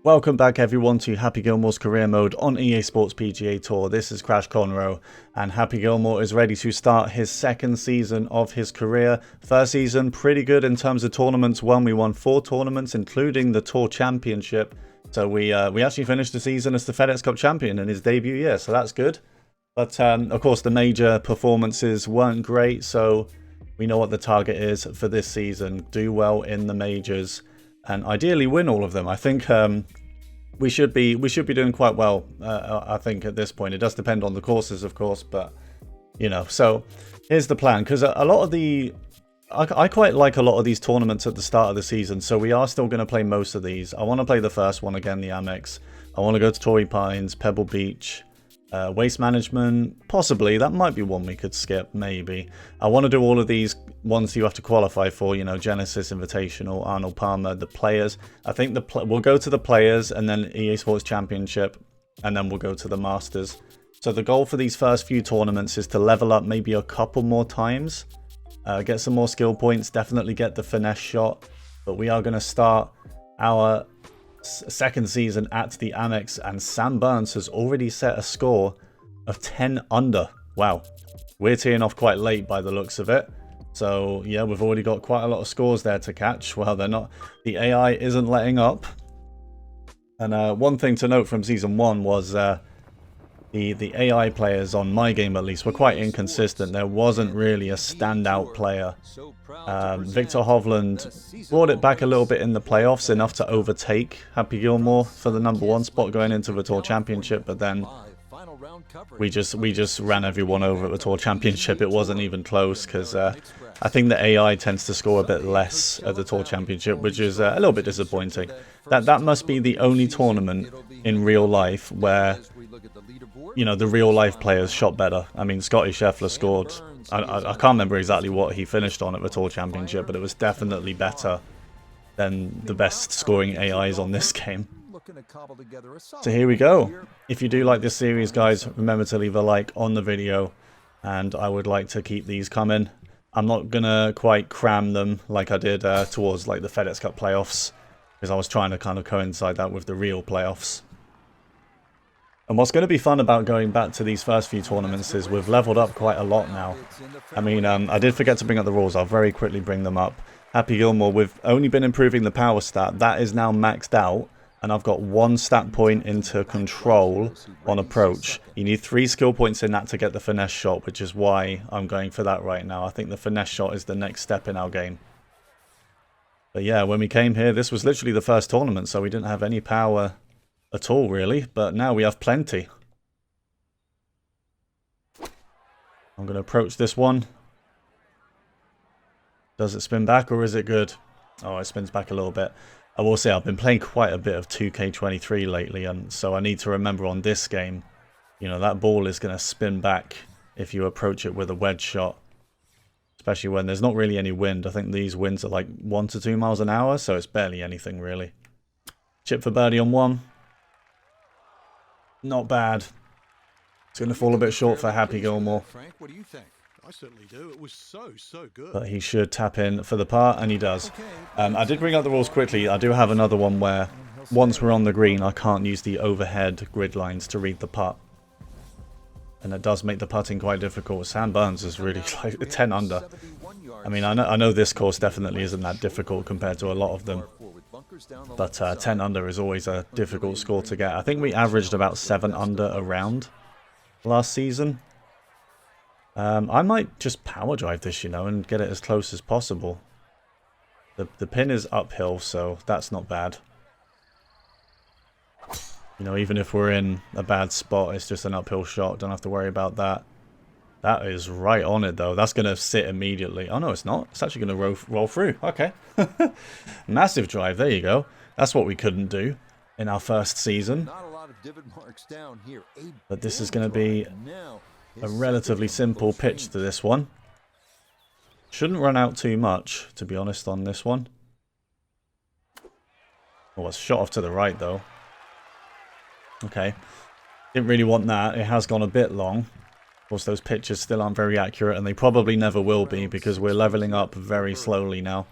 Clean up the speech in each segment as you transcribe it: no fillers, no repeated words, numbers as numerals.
Welcome back everyone to Happy Gilmore's career mode on EA Sports PGA Tour. This is Crash Conroe and Happy Gilmore is ready to start his second season of his career. First season pretty good in terms of tournaments. We won 4 tournaments including the Tour Championship. So we actually finished the season as the FedEx Cup champion in his debut year, so that's good. But of course the major performances weren't great, so we know what the target is for this season. Do well in the majors and ideally win all of them. I think we should be doing quite well. I think at this point it does depend on the courses, of course, but you know. So here's the plan, because a lot of the I quite like a lot of these tournaments at the start of the season. So we are still going to play most of these. I want to play the first one again, the Amex. I want to go to Torrey Pines, Pebble Beach. Waste Management, possibly. That might be one we could skip, maybe. I want to do all of these ones you have to qualify for, you know, Genesis Invitational, Arnold Palmer, the Players. I think we'll go to the Players and then EA Sports Championship, and then we'll go to the Masters. So the goal for these first few tournaments is to level up maybe a couple more times, get some more skill points, definitely get the finesse shot, but we are going to start our second season at the Amex, and Sam Burns has already set a score of 10 under. Wow, we're teeing off quite late by the looks of it. So yeah, we've already got quite a lot of scores there to catch. Well, they're not. The AI isn't letting up. And one thing to note from season 1 was the AI players on my game at least were quite inconsistent. There wasn't really a standout player. Victor Hovland brought it back a little bit in the playoffs, enough to overtake Happy Gilmore for the #1 spot going into the Tour Championship, but then we just ran everyone over at the Tour Championship. It wasn't even close, because I think the AI tends to score a bit less at the Tour Championship, which is a little bit disappointing. That must be the only tournament in real life where, you know, the real life players shot better. I mean, Scotty Scheffler scored, I can't remember exactly what he finished on at the Tour Championship, but it was definitely better than the best scoring AIs on this game. So here we go. If you do like this series, guys, remember to leave a like on the video, and I would like to keep these coming. I'm not gonna quite cram them like I did towards like the FedEx Cup playoffs, because I was trying to kind of coincide that with the real playoffs. And what's going to be fun about going back to these first few tournaments is we've leveled up quite a lot now. I mean, I did forget to bring up the rules. I'll very quickly bring them up. Happy Gilmore, we've only been improving the power stat. That is now maxed out. And I've got 1 stat point into control on approach. You need 3 skill points in that to get the finesse shot, which is why I'm going for that right now. I think the finesse shot is the next step in our game. But yeah, when we came here, this was literally the first tournament, so we didn't have any power at all, really, but now we have plenty. I'm going to approach this one. Does it spin back, or is it good? Oh, it spins back a little bit. I will say I've been playing quite a bit of 2K23 lately, and so I need to remember on this game, you know, that ball is going to spin back if you approach it with a wedge shot. Especially when there's not really any wind. I think these winds are like 1 to 2 miles an hour, so it's barely anything, really. Chip for birdie on 1. Not bad. It's going to fall a bit short for Happy Gilmore. Frank, what do you think? I certainly do. It was so good. But he should tap in for the par, and he does. I did bring up the rules quickly. I do have another one where once we're on the green, I can't use the overhead grid lines to read the putt. And it does make the putting quite difficult. Sam Burns is really like 10 under. I mean, I know this course definitely isn't that difficult compared to a lot of them. But 10 under is always a difficult score to get. I think we averaged about 7 under a round last season. I might just power drive this, you know, and get it as close as possible. The pin is uphill, so that's not bad. You know, even if we're in a bad spot, it's just an uphill shot. Don't have to worry about that. That is right on it, though. That's going to sit immediately. Oh, no, it's not. It's actually going to roll through. Okay. Massive drive. There you go. That's what we couldn't do in our first season. But this is going to be a relatively simple pitch to this one. Shouldn't run out too much, to be honest, on this one. Oh, it's shot off to the right, though. Okay. Didn't really want that. It has gone a bit long. Of course, those pitches still aren't very accurate, and they probably never will be because we're leveling up very slowly now.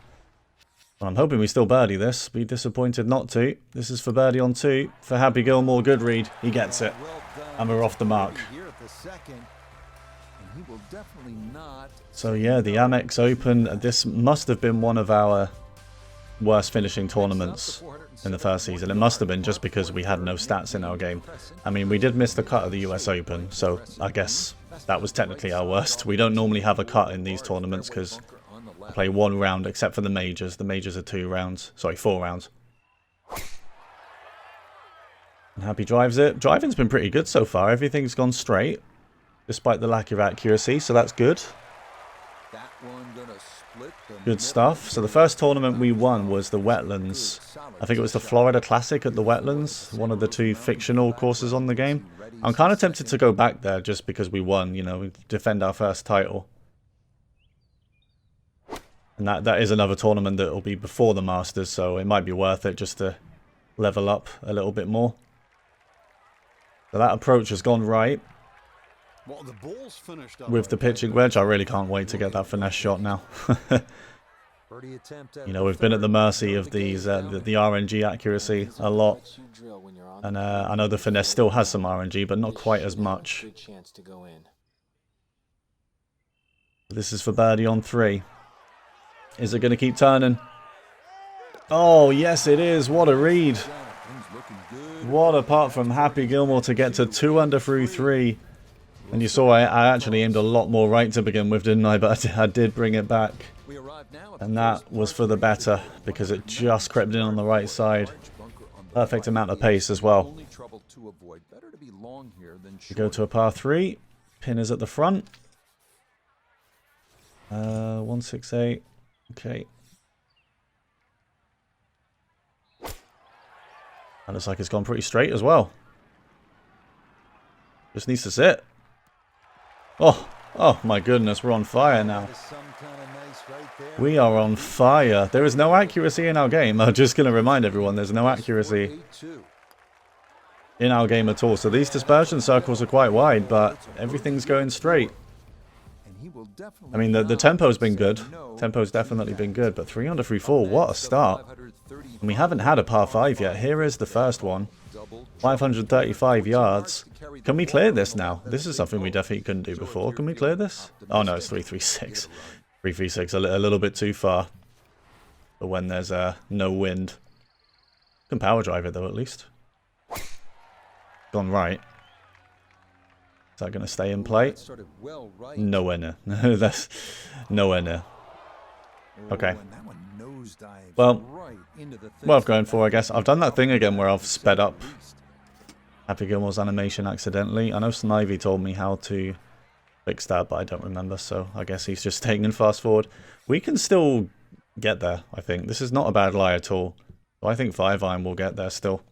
Well, I'm hoping we still birdie this. Be disappointed not to. This is for birdie on 2. For Happy Gilmore, good read. He gets it. And we're off the mark. So yeah, the Amex Open. This must have been one of our worst finishing tournaments in the first season. It must have been just because we had no stats in our game. I mean, we did miss the cut of the US Open, so I guess that was technically our worst. We don't normally have a cut in these tournaments because I play 1 round, except for the majors. The majors are 2 rounds. Sorry, 4 rounds. And Happy drives it. Driving's been pretty good so far. Everything's gone straight, despite the lack of accuracy, so that's good. Good stuff. So the first tournament we won was the Wetlands. I think it was the Florida Classic at the Wetlands, one of the 2 fictional courses on the game. I'm kind of tempted to go back there just because we won, you know, we defend our first title. And that is another tournament that will be before the Masters, so it might be worth it just to level up a little bit more. So that approach has gone right. Well, the ball's finished up With the pitching wedge, I really can't wait to get that finesse shot now. You know, we've been at the mercy of these the RNG accuracy a lot. And I know the finesse still has some RNG, but not quite as much. This is for birdie on 3. Is it going to keep turning? Oh, yes it is. What a read. What a putt from Happy Gilmore to get to 2 under through 3. And you saw I actually aimed a lot more right to begin with, didn't I? But I did bring it back. And that was for the better, because it just crept in on the right side. Perfect amount of pace as well. We go to a par 3. Pin is at the front. 168. Okay. That looks like it's gone pretty straight as well. Just needs to sit. Oh my goodness, we're on fire now. We are on fire. There is no accuracy in our game. I'm just going to remind everyone, there's no accuracy in our game at all. So these dispersion circles are quite wide, but everything's going straight. I mean, the tempo's been good. Tempo's definitely been good, but 3 under 3 4, what a start. And we haven't had a par 5 yet. Here is the first one. 535 yards. Can we clear this now? This is something we definitely couldn't do before. Can we clear this? Oh no, it's 336. 336, a little bit too far. But when there's no wind. Can power drive it though, at least. Gone right. Is that going to stay in play? Nowhere near. That's nowhere near. Okay. Well, worth going for, I guess. I've done that thing again where I've sped up Happy Gilmore's animation accidentally. I know Snivy told me how to fix that, but I don't remember, so I guess he's just taking fast forward. We can still get there, I think. This is not a bad lie at all. So I think 5-iron will get there still.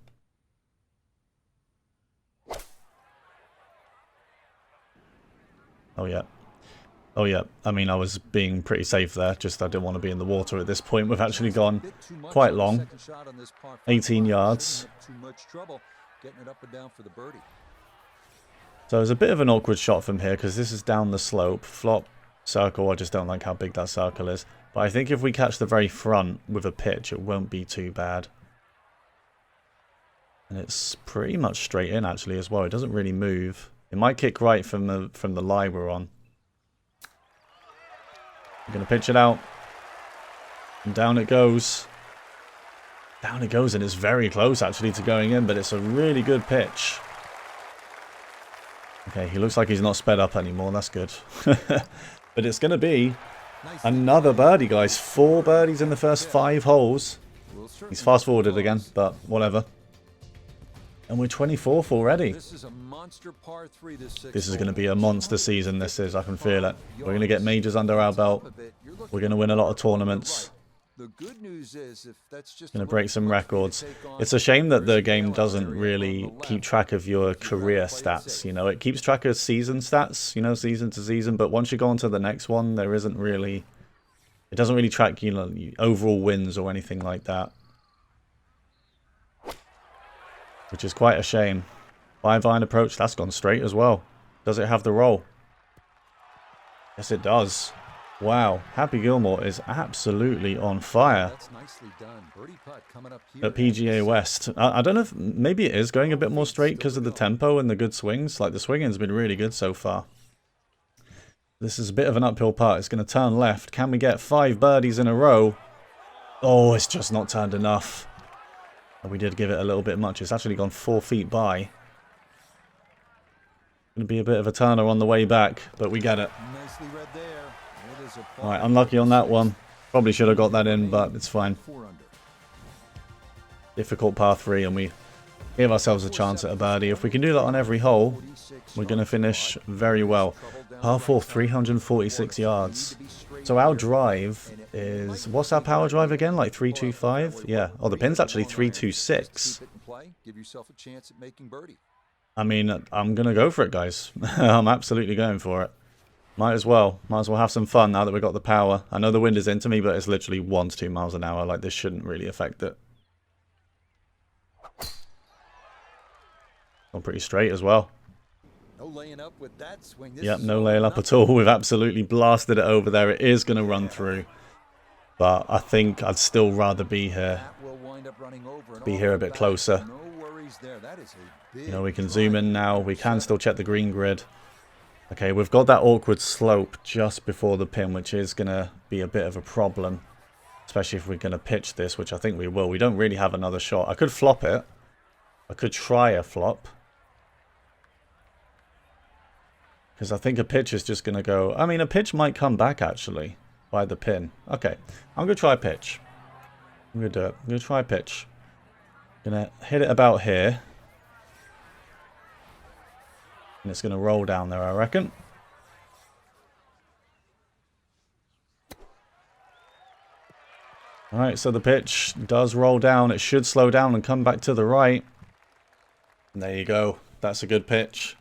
Oh yeah. Oh yeah, I mean I was being pretty safe there, just I didn't want to be in the water at this point. We've actually gone quite long, 18 yards. So it's a bit of an awkward shot from here because this is down the slope. Flop, circle, I just don't like how big that circle is. But I think if we catch the very front with a pitch, it won't be too bad. And it's pretty much straight in actually as well, it doesn't really move. It might kick right from the lie we're on. I'm going to pitch it out. And down it goes. Down it goes, and it's very close actually to going in, but it's a really good pitch. Okay, he looks like he's not sped up anymore. That's good. But it's going to be another birdie, guys. 4 birdies in the first 5 holes. He's fast forwarded again, but whatever. And we're 24th already. This is going to be a monster season, this is. I can feel it. We're going to get majors under our belt. We're going to win a lot of tournaments. Going to break some records. It's a shame that the game doesn't really keep track of your career stats. You know, it keeps track of season stats, you know, season to season. But once you go on to the next one, there isn't really... It doesn't really track, you know, overall wins or anything like that. Which is quite a shame. 5-iron approach, that's gone straight as well. Does it have the roll? Yes, it does. Wow, Happy Gilmore is absolutely on fire at PGA West. I don't know if maybe it is going a bit more straight because of the tempo and the good swings. Like the swinging's been really good so far. This is a bit of an uphill putt. It's going to turn left. Can we get 5 birdies in a row? Oh, it's just not turned enough. We did give it a little bit much. It's actually gone 4 feet by. Going to be a bit of a turner on the way back, but we get it. Alright, unlucky on that one. Probably should have got that in, but it's fine. Difficult par 3, and we give ourselves a chance at a birdie. If we can do that on every hole, we're going to finish very well. Par 4, 346 yards. So our drive is... What's our power drive again? Like 325? Yeah. Oh, the pin's actually 326. I mean, I'm going to go for it, guys. I'm absolutely going for it. Might as well. Might as well have some fun now that we've got the power. I know the wind is into me, but it's literally 1 to 2 miles an hour. Like, this shouldn't really affect it. Gone pretty straight as well. No laying up with that swing. Yep, no laying up at all. We've absolutely blasted it over there. It is going to run through. But I think I'd still rather be here. Be here a bit closer. You know, we can zoom in now. We can still check the green grid. Okay, we've got that awkward slope just before the pin, which is going to be a bit of a problem. Especially if we're going to pitch this, which I think we will. We don't really have another shot. I could flop it. I could try a flop. Because I think a pitch is just going to go... I mean, a pitch might come back, actually, by the pin. Okay, I'm going to try pitch. I'm going to do it. I'm going to try pitch. Going to hit it about here. And it's going to roll down there, I reckon. Alright, so the pitch does roll down. It should slow down and come back to the right. And there you go. That's a good pitch.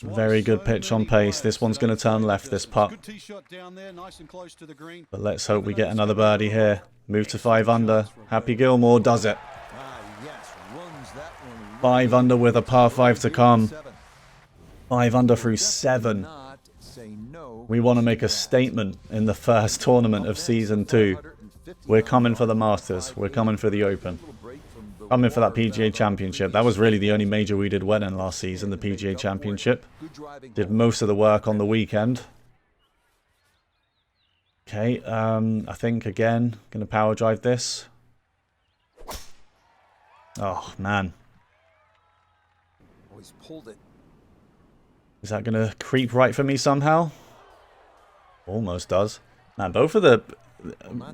Very good pitch on pace. This one's going to turn left, this putt. But let's hope we get another birdie here. Move to 5 under. Happy Gilmore does it. 5 under with a par 5 to come. 5 under through 7. We want to make a statement in the first tournament of Season 2. We're coming for the Masters. We're coming for the Open. Coming for that PGA Championship. That was really the only major we did well in last season, the PGA Championship. Did most of the work on the weekend. Okay, I think, again, going to power drive this. Oh, man. Is that going to creep right for me somehow? Almost does. Man, both of the...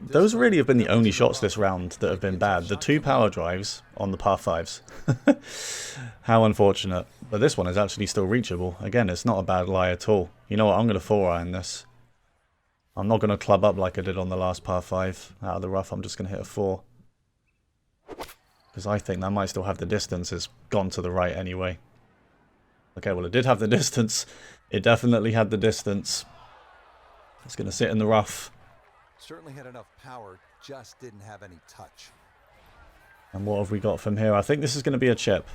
Those really have been the only shots this round that have been bad. The 2 power drives on the par 5s. How unfortunate. But this one is actually still reachable. Again, it's not a bad lie at all. You know what? I'm going to 4-iron this. I'm not going to club up like I did on the last par 5 out of the rough. I'm just going to hit a 4. Because I think that might still have the distance. It's gone to the right anyway. Okay, well, it did have the distance. It definitely had the distance. It's going to sit in the rough. Certainly had enough power, just didn't have any touch. And what have we got from here? I think this is going to be a chip.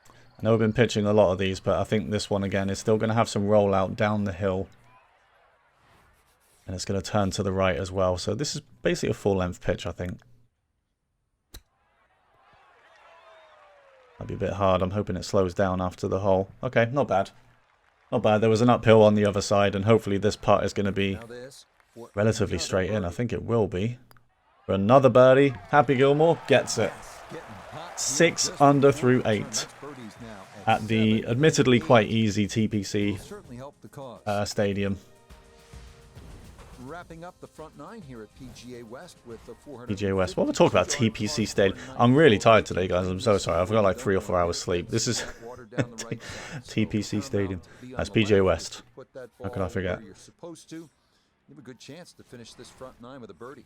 I know we've been pitching a lot of these, but I think this one again is still going to have some rollout down the hill. And it's going to turn to the right as well. So this is basically a full-length pitch, I think. That'd be a bit hard. I'm hoping it slows down after the hole. Okay, not bad. Not bad. There was an uphill on the other side, and hopefully this putt is going to be relatively straight in. I think it will be. For another birdie, Happy Gilmore gets it. 6 under through 8 at the admittedly quite easy TPC stadium. Wrapping up the front 9 here at PGA West with the 400. PGA West. What we're talking about TPC stadium. I'm really tired today, guys. I'm so sorry. I've got like 3 or 4 hours sleep. This is TPC stadium. That's PGA West. How could I forget? You're supposed to. You have a good chance to finish this front 9 with a birdie.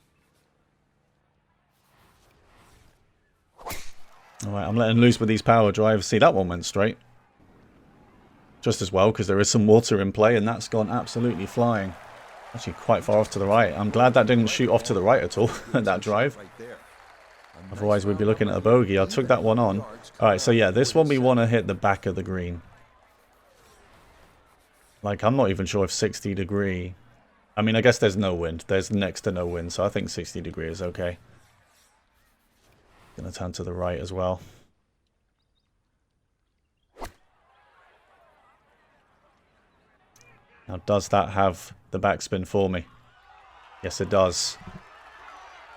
Alright, I'm letting loose with these power drives. See, that one went straight. Just as well, because there is some water in play, and that's gone absolutely flying. Actually quite far off to the right. I'm glad that didn't shoot off to the right at all, that drive. Otherwise we'd be looking at a bogey. I took that one on. Alright, so yeah, this one we want to hit the back of the green. Like, I'm not even sure if 60 degree I mean, I guess there's no wind. There's next to no wind, so I think 60 degrees is okay. Gonna turn to the right as well. Now, does that have the backspin for me? Yes, it does.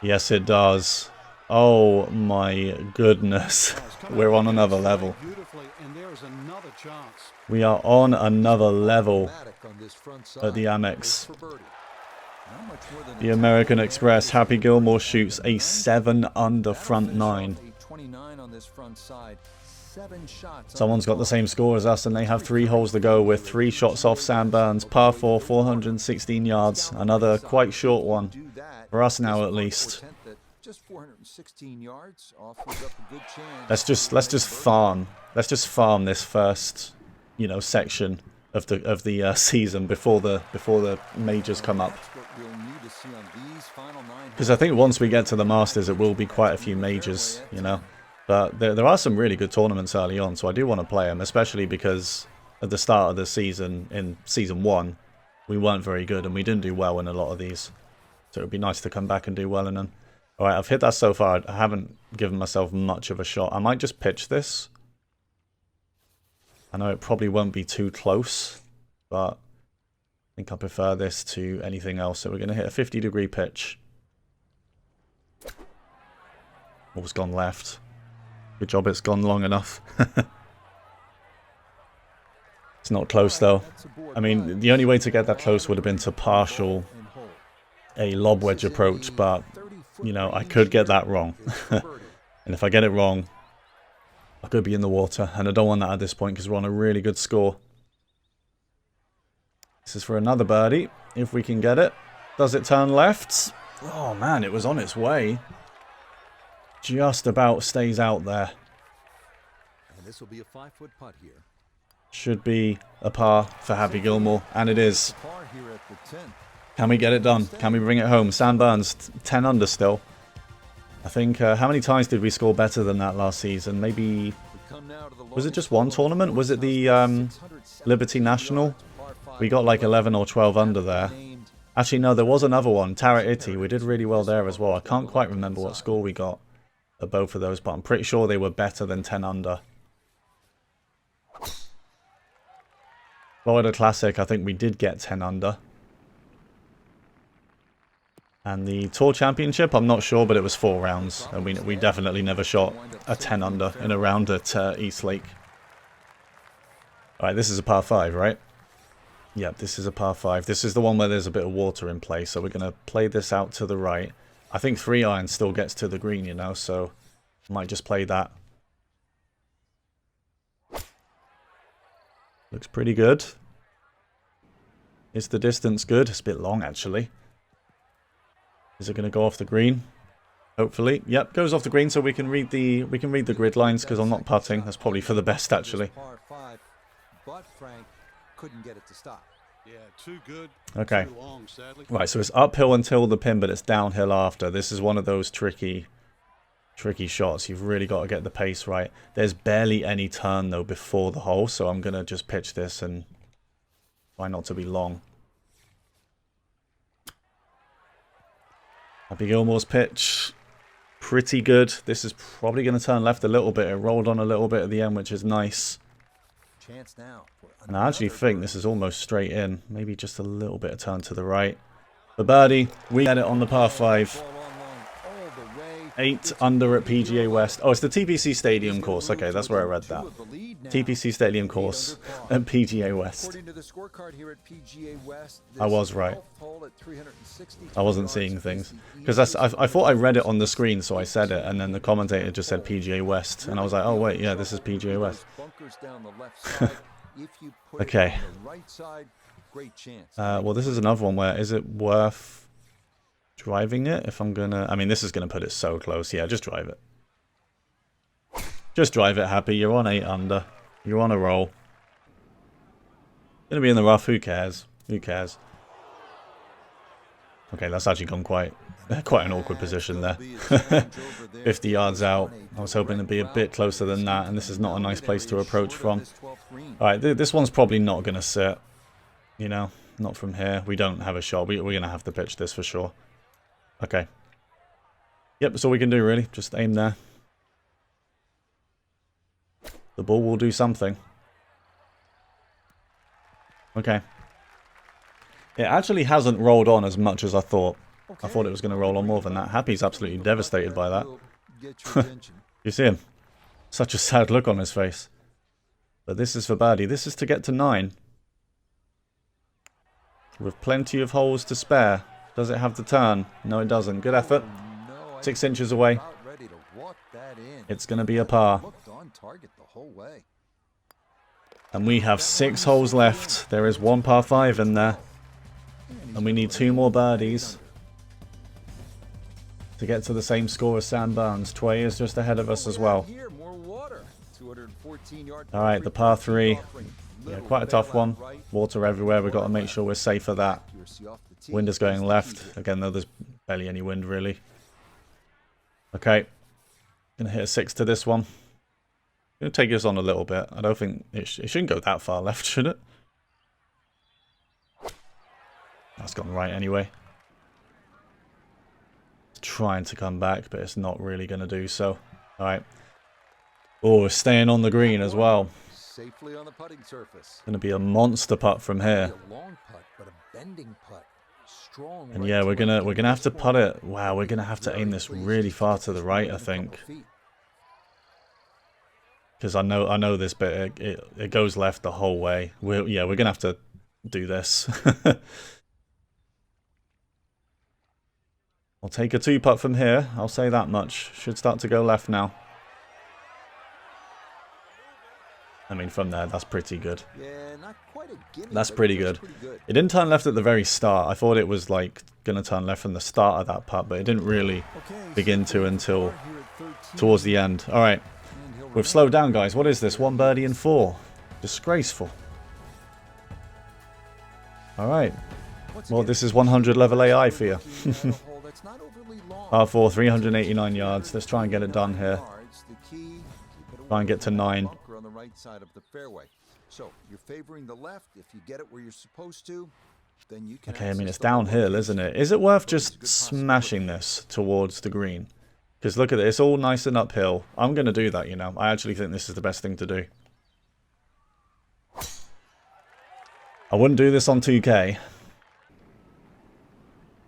Yes, it does. Oh my goodness. We're on another level. We are on another level at the Amex. The American Express. Happy Gilmore shoots a 7 under front 9. Someone's got the same score as us and they have 3 holes to go with 3 shots off Sam Burns. Par 4, 416 yards. Another quite short one. For us now at least. Let's just farm. Let's just farm this first, you know, section of the season before the majors come up. Because I think once we get to the Masters, it will be quite a few majors, you know. But there are some really good tournaments early on, so I do want to play them, especially because at the start of the season, in Season 1, we weren't very good and we didn't do well in a lot of these. So it would be nice to come back and do well in them. Alright, I've hit that so far. I haven't given myself much of a shot. I might just pitch this. I know it probably won't be too close, but I think I prefer this to anything else. So we're going to hit a 50-degree pitch. Oh, it's gone left. Good job it's gone long enough. It's not close though. I mean, the only way to get that close would have been to partial a lob wedge approach, but, you know, I could get that wrong. And if I get it wrong, I could be in the water, and I don't want that at this point because we're on a really good score. This is for another birdie, if we can get it. Does it turn left? Oh man, it was on its way. Just about stays out there. And this will be a 5-foot putt here. Should be a par for Happy Gilmore, and it is. Can we get it done? Can we bring it home? Sam Burns, 10 under still. I think, how many times did we score better than that last season? Maybe, was it just one tournament? Was it the Liberty National? We got like 11 or 12 under there. Actually, no, there was another one, Tara Iti. We did really well there as well. I can't quite remember what score we got at both of those, but I'm pretty sure they were better than 10 under. Florida Classic, I think we did get 10 under. And the Tour Championship, I'm not sure, but it was 4 rounds. And we definitely never shot a 10 under in a round at East Lake. Alright, this is a par 5, right? Yep, this is a par 5. This is the one where there's a bit of water in play, so we're going to play this out to the right. I think 3-iron still gets to the green, you know, so I might just play that. Looks pretty good. Is the distance good? It's a bit long, actually. Is it going to go off the green? Hopefully. Yep, goes off the green so we can read the grid lines because I'm not putting. That's probably for the best, actually. Okay. Right, so it's uphill until the pin, but it's downhill after. This is one of those tricky shots. You've really got to get the pace right. There's barely any turn, though, before the hole, so I'm going to just pitch this and try not to be long. Happy Gilmore's pitch, pretty good. This is probably going to turn left a little bit. It rolled on a little bit at the end, which is nice. And I actually think this is almost straight in. Maybe just a little bit of turn to the right. The birdie, we get it on the par 5. 8 under at PGA West. Oh, it's the TPC Stadium course. Okay, that's where I read that. TPC Stadium course at PGA West. I was right. I wasn't seeing things. Because I thought I read it on the screen, so I said it, and then the commentator just said PGA West. And I was like, oh wait, yeah, this is PGA West. Okay. Well, this is another one where, is it worth driving it if I'm gonna... I mean, this is gonna put it so close. Yeah, just drive it. Just drive it, Happy. You're on 8 under. You're on a roll. Gonna be in the rough. Who cares? Who cares? Okay, that's actually gone quite an awkward position there. 50 yards out. I was hoping to be a bit closer than that, and this is not a nice place to approach from. Alright, this one's probably not gonna sit. You know, Not from here. We don't have a shot. We're going to have to pitch this for sure. Okay. Yep, that's all we can do, really. Just aim there. The ball will do something. Okay. It actually hasn't rolled on as much as I thought. I thought it was going to roll on more than that. Happy's absolutely devastated by that. You see him? Such a sad look on his face. But this is for birdie. This is to get to 9. With plenty of holes to spare. Does it have the turn? No, it doesn't. Good effort. 6 inches away. It's going to be a par. And we have 6 holes left. There is 1 par 5 in there. And we need 2 more birdies to get to the same score as Sam Burns. Tway is just ahead of us as well. Alright, the par 3. Yeah, quite a tough one. Water everywhere. We've got to make sure we're safe for that. Wind is going left. Again, though, there's barely any wind, really. Okay. Gonna hit a 6 to this one. Gonna take us on a little bit. I don't think it shouldn't go that far left, should it? That's gone right anyway. It's trying to come back, but it's not really going to do so. Alright. Oh, it's staying on the green as well. Safely on the putting surface. Going to be a monster putt from here. And yeah, we're gonna have to putt it. Wow, we're gonna have to aim this really far to the right, I think. Because I know this bit, it goes left the whole way. We're gonna have to do this. I'll take a 2-putt from here. I'll say that much. Should start to go left now. I mean, from there, that's pretty good. That's pretty good. It didn't turn left at the very start. I thought it was like going to turn left from the start of that putt, but it didn't really begin to until towards the end. All right. We've slowed down, guys. What is this? 1 birdie in 4. Disgraceful. All right. Well, this is 100 level AI for you. Par 4, 389 yards. Let's try and get it done here. Try and get to 9. On the right side of the fairway. So you're favoring the left. If you get it where you're supposed to, then you can. Okay, I mean it's downhill, isn't it? Is it worth just smashing this towards the green? Because look at it, it's all nice and uphill. I'm going to do that, you know. I actually think this is the best thing to do. I wouldn't do this on 2K.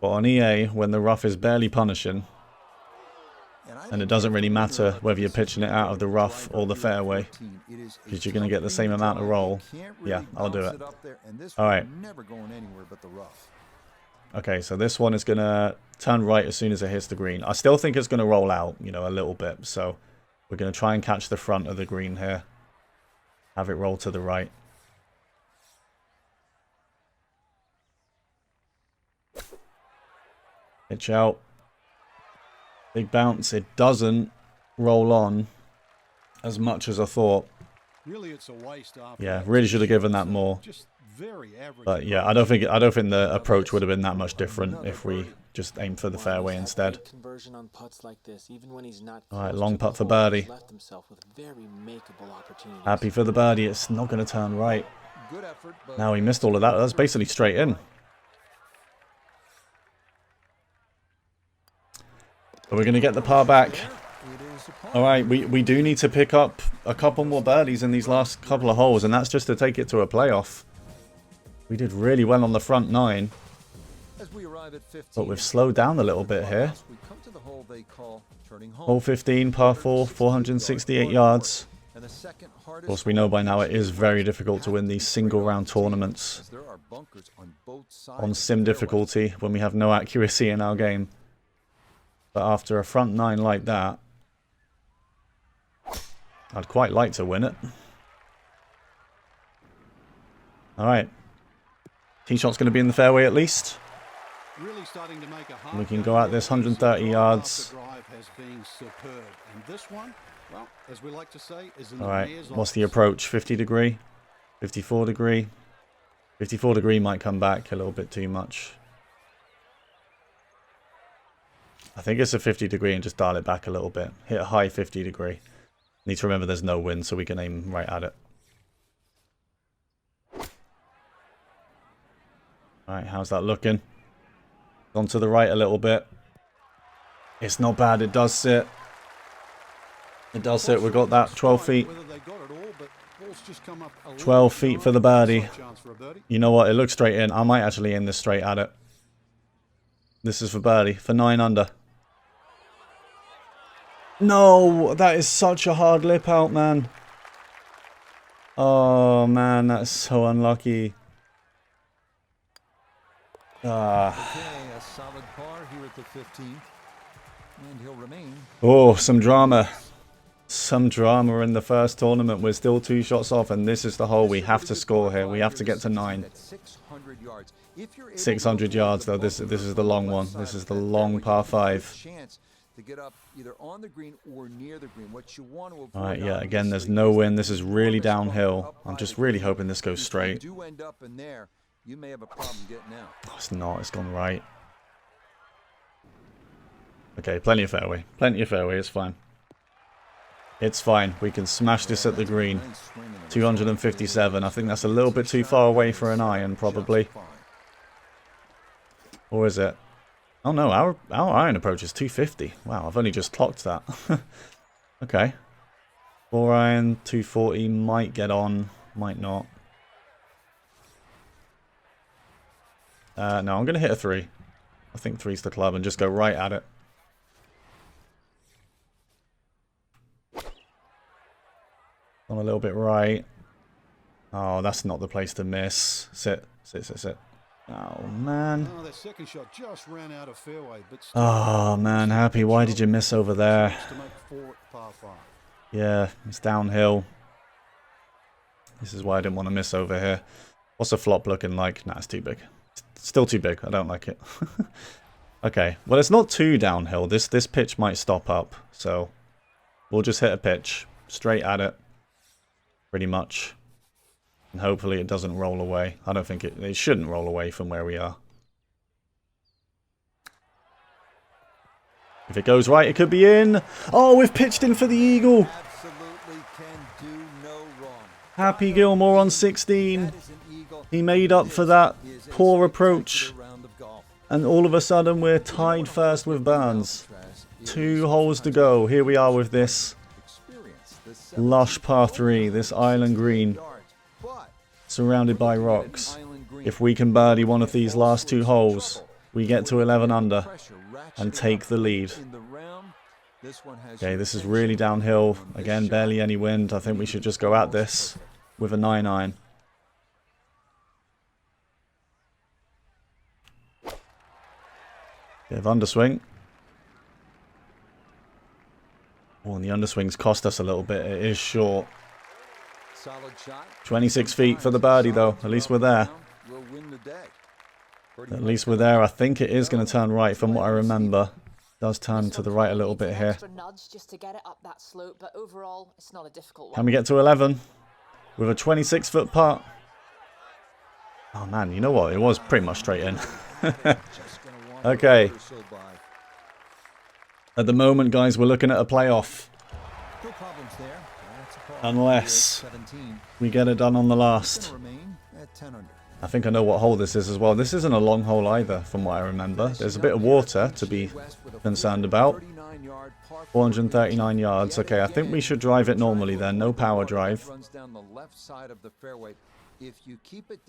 But on EA, when the rough is barely punishing, and it doesn't really matter whether you're pitching it out of the rough or the fairway, because you're going to get the same amount of roll. Yeah, I'll do it. Alright. Okay, so this one is going to turn right as soon as it hits the green. I still think it's going to roll out, you know, a little bit. So we're going to try and catch the front of the green here. Have it roll to the right. Pitch out. Big bounce. It doesn't roll on as much as I thought. Really, it's a waste. Yeah, really should have given that more. But yeah, I don't think the approach would have been that much different if we just aimed for the fairway instead. Alright, long putt for birdie. Happy for the birdie. It's not going to turn right. Now he missed all of that. That's basically straight in. But we're going to get the par back. Alright, we do need to pick up a couple more birdies in these last couple of holes, and that's just to take it to a playoff. We did really well on the front 9. But we've slowed down a little bit here. Hole 15, par 4, 468 yards. Of course, we know by now it is very difficult to win these single round tournaments on sim difficulty when we have no accuracy in our game. But after a front 9 like that, I'd quite like to win it. Alright. Tee shot's going to be in the fairway at least. We can go out this 130 yards. Alright, what's the approach? 50 degree? 54 degree? 54 degree might come back a little bit too much. I think it's a 50 degree and just dial it back a little bit. Hit a high 50 degree. Need to remember there's no wind, so we can aim right at it. Alright, how's that looking? Gone to the right a little bit. It's not bad. It does sit. It does sit. We've got that 12 feet. 12 feet for the birdie. You know what? It looks straight in. I might actually aim this straight at it. This is for birdie. For 9 under. No! That is such a hard lip out, man. Oh, man. That's so unlucky. Okay, a solid par here at the 15th. And he'll remain. Oh, some drama. Some drama in the first tournament. We're still 2 shots off, and this is the hole we have to score here. We have to get to 9. 600 yards, though. This is the long one. This is the long par 5. Alright, yeah, again, there's no wind. This is really downhill. I'm just really hoping this goes straight. You may have a problem getting out. Oh, it's not. It's gone right. Okay, plenty of fairway. Plenty of fairway. It's fine. It's fine. We can smash this at the green. 257. I think that's a little bit too far away for an iron, probably. Or is it? Oh no, our iron approach is 250. Wow, I've only just clocked that. Okay. 4 iron, 240. Might get on. Might not. No, I'm going to hit a 3. I think 3's the club and just go right at it. On a little bit right. Oh, that's not the place to miss. Sit, sit, sit, sit. Oh, man. Oh, that second shot just ran out of fairway, but oh, man, Happy, why did you miss over there? Yeah, it's downhill. This is why I didn't want to miss over here. What's the flop looking like? Nah, it's too big. Still too big. I don't like it. Okay. Well, it's not too downhill. This pitch might stop up. So we'll just hit a pitch straight at it. Pretty much. And hopefully it doesn't roll away. I don't think it shouldn't roll away from where we are. If it goes right, it could be in. Oh, we've pitched in for the eagle. Absolutely can do no wrong. Happy Gilmore on 16. He made up for that poor approach. And all of a sudden we're tied first with Burns. 2 holes to go. Here we are with this lush par 3. This island green. Surrounded by rocks. If we can birdie one of these last 2 holes, we get to 11 under and take the lead. Okay, this is really downhill. Again, barely any wind. I think we should just go at this with a 9 iron. Bit of underswing. Oh, and the underswings cost us a little bit. It is short. 26 feet for the birdie, though. At least we're there. At least we're there. I think it is going to turn right from what I remember. It does turn to the right a little bit here. Can we get to 11? With a 26-foot putt? Oh, man, you know what? It was pretty much straight in. Okay. At the moment, guys, we're looking at a playoff. Unless we get it done on the last. I think I know what hole this is as well. This isn't a long hole either, from what I remember. There's a bit of water to be concerned about. 439 yards. Okay, I think we should drive it normally then. No power drive.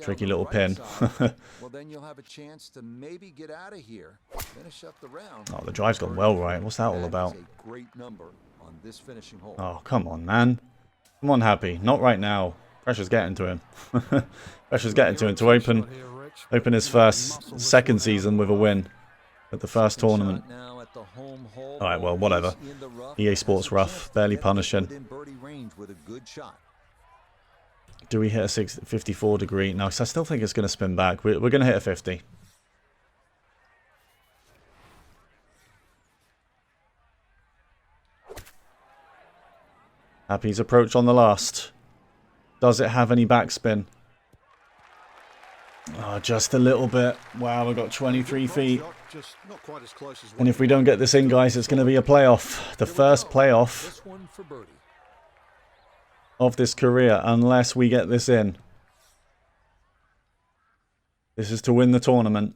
Tricky little pin. Well, then you'll have a chance to maybe get out of here. Finish up the round. Oh, the drive's gone well right. What's that all about? A great number on this finishing hole. Oh, come on, man. Come on, Happy. Not right now. Pressure's getting to him. Pressure's getting to him to open his second season with a win at the first tournament. Alright, well, whatever. EA Sports rough. Barely punishing. Do we hit a 54 degree? No, because I still think it's going to spin back. We're going to hit a 50. Happy's approach on the last. Does it have any backspin? Oh, just a little bit. Wow, we've got 23 feet. And if we don't get this in, guys, it's going to be a playoff. The first playoff of this career, unless we get this in. This is to win the tournament.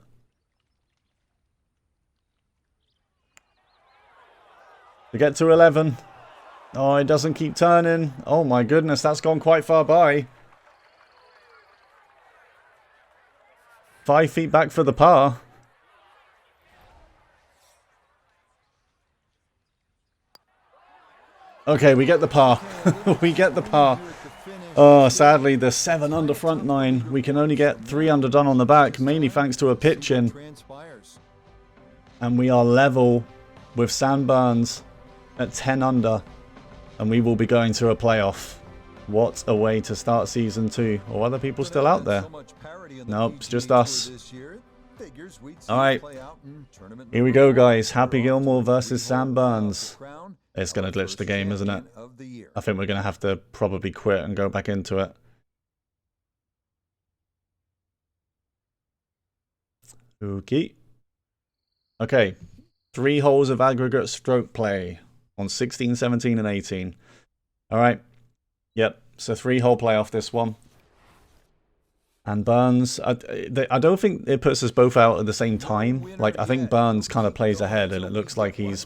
To get to 11. Oh, it doesn't keep turning. Oh my goodness, that's gone quite far by. 5 feet back for the par. Okay, we get the par. We get the par. Oh, sadly, the 7 under front 9. We can only get 3 under done on the back, mainly thanks to a pitch in. And we are level with Sam Burns at 10 under. And we will be going to a playoff. What a way to start season 2. Are other people still out there? Nope, it's just us. Alright, here we go, guys. Happy Gilmore versus Sam Burns. It's going to glitch the game, isn't it? I think we're going to have to probably quit and go back into it. Okay. Okay. 3 holes of aggregate stroke play on 16, 17, and 18. Alright. Yep. So 3-hole playoff this one. And Burns, I don't think it puts us both out at the same time. Like, I think Burns kind of plays ahead, and it looks like he's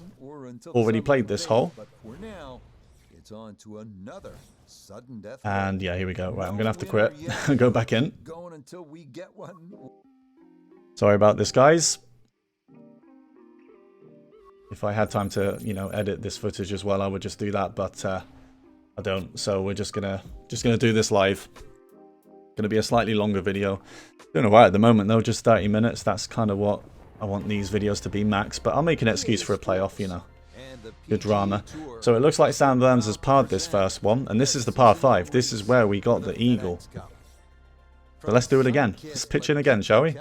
already played this hole. And yeah, here we go. Right, I'm going to have to quit and go back in. Sorry about this, guys. If I had time to, you know, edit this footage as well, I would just do that, but I don't. So we're just gonna do this live. Gonna be a slightly longer video. Doing alright at the moment though, just 30 minutes. That's kind of what I want these videos to be max, but I'll make an excuse for a playoff, you know. Good drama. So it looks like Sam Burns has parred this first one, and this is the par 5. This is where we got the eagle. So let's do it again. Let's pitch in again, shall we?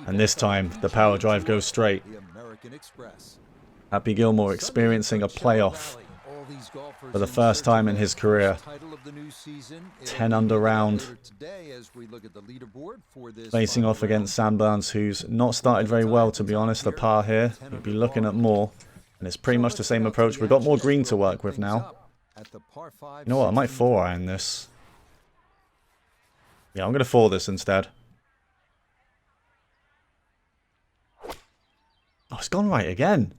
And this time, the power drive goes straight. Happy Gilmore experiencing a playoff for the first time in his career. 10 under round. Facing off against Sam Burns, who's not started very well, to be honest. The par here, we'd be looking at more. And it's pretty much the same approach. We've got more green to work with now. You know what, I might 4-iron this. Yeah, I'm going to 4 this instead. Oh, it's gone right again.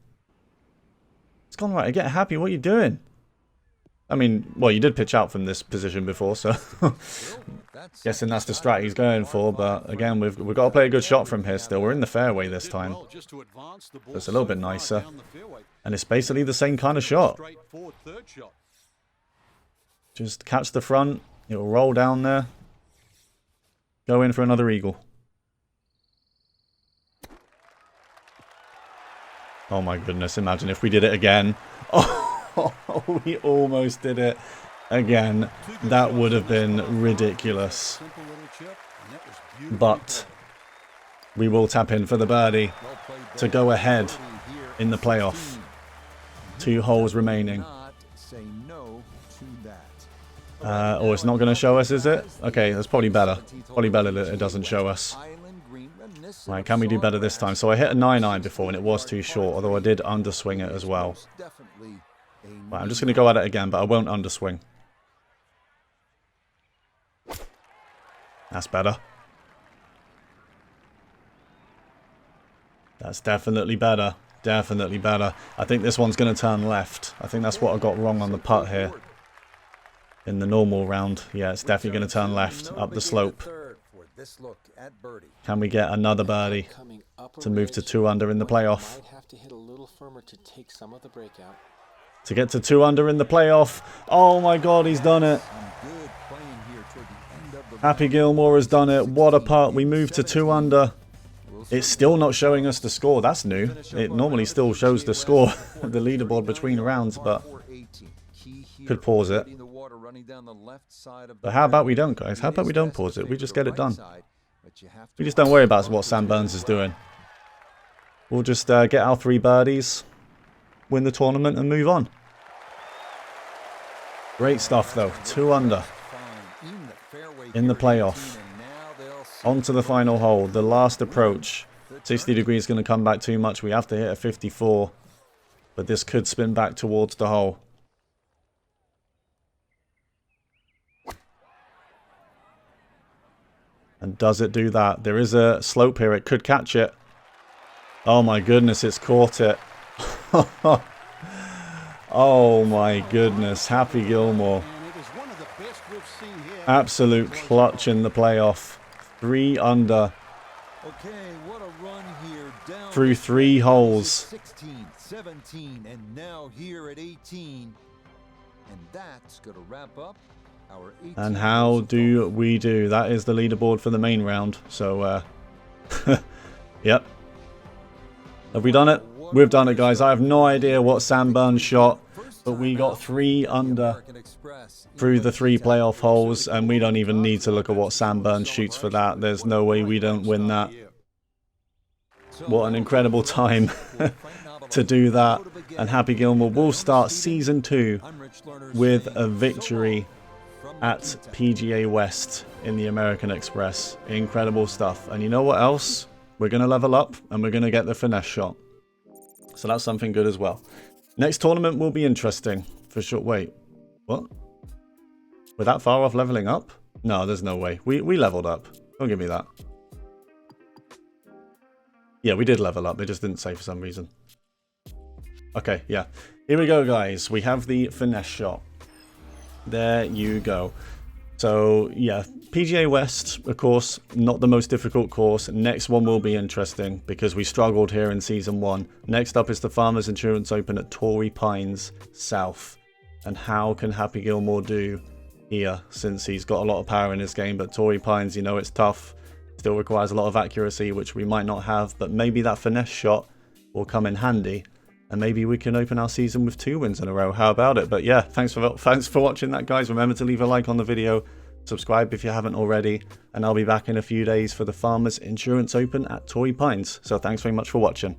It's gone right again. Happy, what are you doing? I mean, well, you did pitch out from this position before, so guessing that's the strat he's going for. But again, we've got to play a good shot from here still. We're in the fairway this time. So it's a little bit nicer. And it's basically the same kind of shot. Just catch the front. It'll roll down there. Go in for another eagle. Oh my goodness, imagine if we did it again. Oh, we almost did it again. That would have been ridiculous. But we will tap in for the birdie to go ahead in the playoff. 2 holes remaining. Oh, it's not going to show us, is it? Okay, that's probably better. Probably better that it doesn't show us. Right, can we do better this time? So I hit a 9-iron before and it was too short, although I did underswing it as well. Right, I'm just going to go at it again, but I won't underswing. That's better. That's definitely better. Definitely better. I think this one's going to turn left. I think that's what I got wrong on the putt here. In the normal round. Yeah, it's definitely going to turn left up the slope. Can we get another birdie to move to 2 under in the playoff? To get to 2 under in the playoff. Oh my god, he's done it. Happy Gilmore has done it. What a putt. We moved to 2 under. It's still not showing us the score. That's new. It normally still shows the score, the leaderboard between rounds, but could pause it. But how about we don't, guys? How about we don't pause it? We just get it done. We just don't worry about what Sam Burns is doing. We'll just get our 3 birdies, win the tournament, and move on. Great stuff, though. 2 under in the playoff. On to the final hole, the last approach. 60 degrees is going to come back too much. We have to hit a 54. But this could spin back towards the hole. And does it do that? There is a slope here. It could catch it. Oh my goodness, it's caught it. Oh my goodness, Happy Gilmore. Absolute clutch in the playoff. 3 under. Okay, what a run here. Down Through 3 holes. 16, 17, and now here at 18. And that's going to wrap up our 18. And how do we do? That is the leaderboard for the main round. So, yep. Have we done it? We've done it, guys. I have no idea what Sam Burns shot, but we got 3 under through the 3 playoff holes, and we don't even need to look at what Sam Burns shoots for that. There's no way we don't win that. What an incredible time to do that. And Happy Gilmore will start Season 2 with a victory at PGA West in the American Express. Incredible stuff. And you know what else? We're going to level up, and we're going to get the finesse shot. So that's something good as well. Next tournament will be interesting, for sure. Wait, what? We're that far off leveling up? No, there's no way. We leveled up. Don't give me that. Yeah, we did level up. They just didn't say for some reason. Okay, yeah. Here we go, guys. We have the finesse shot. There you go. So, yeah. PGA West, of course, not the most difficult course. Next one will be interesting because we struggled here in Season 1. Next up is the Farmers Insurance Open at Torrey Pines South. And how can Happy Gilmore do here, since he's got a lot of power in his game? But Torrey Pines, you know, it's tough. Still requires a lot of accuracy, which we might not have. But maybe that finesse shot will come in handy. And maybe we can open our season with 2 wins in a row. How about it? But yeah, thanks for watching that, guys. Remember to leave a like on the video. Subscribe if you haven't already, and I'll be back in a few days for the Farmers Insurance Open at Torrey Pines. So thanks very much for watching.